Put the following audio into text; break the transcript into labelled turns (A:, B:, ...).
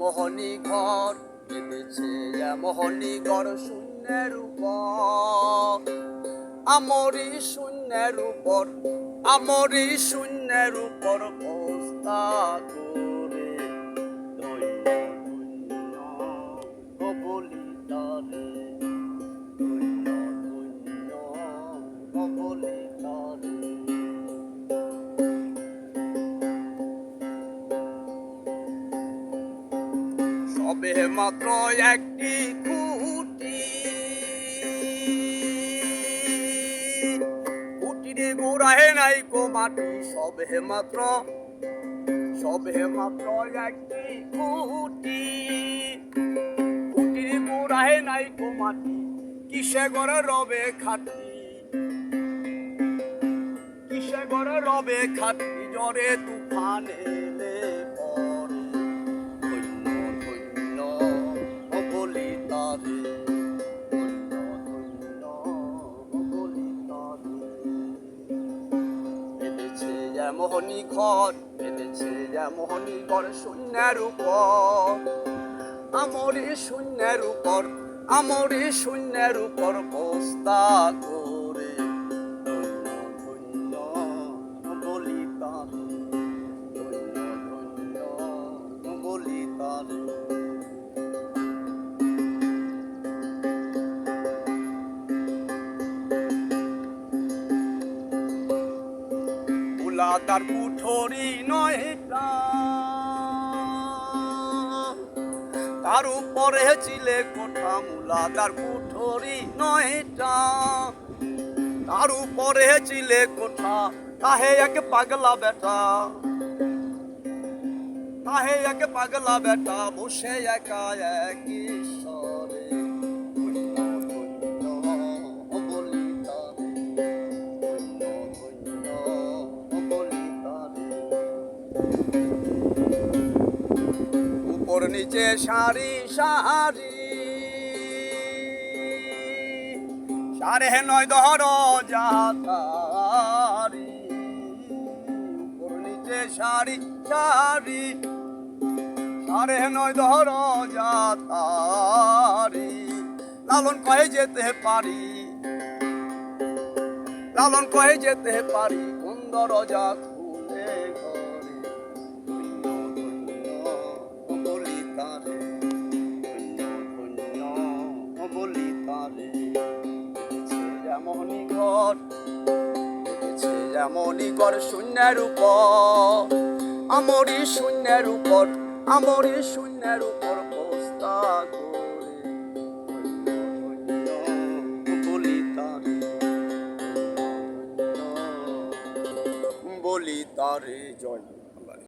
A: মোহনী ঘর বেঁধেছে মোহনী ঘর শূন্যের উপর আমরি শূন্যের উপর পোস্তা করে ধন্য ধন্য বলি তারে ধন্য ধন্য বলি তারে। সবে মাত্র একটি খুঁটির গোড়ায় নাই কো মাটি সবে মাত্র একটি খুঁটির গোড়ায় নাই কো মাটি কিসে গড়ে রবে খাটি জ্বরে তুফান এলে মোহনী ঘর বেঁধেছে মোহনী ঘর শূন্যের উপর আমরি শূন্যের উপর পোস্তা করে ধন্য ধন্য বলি তারে ধন্য ধন্য বলি তারে। তার কুঠরি নয়টা তার উপরে চিলে কোঠা মুলাদার কুঠরি নয়টা তার উপরে চিলে কোঠা তাহে এক পাগলা বেটা বসে একা একই স্বরে উপর নিচে সারি সারে নয় ধর যাতারি উপর নিচে সারি সারে নয় ধর যাতারি লালন কহে যেতে পারি কোন দরজা খুলে ঘরে বলি তারে ধন্য বলি তারে। মোহনী ঘর শূন্যের উপর আমরি শূন্যের উপর পোস্তা করে বলি তারে বলি তারে জয়।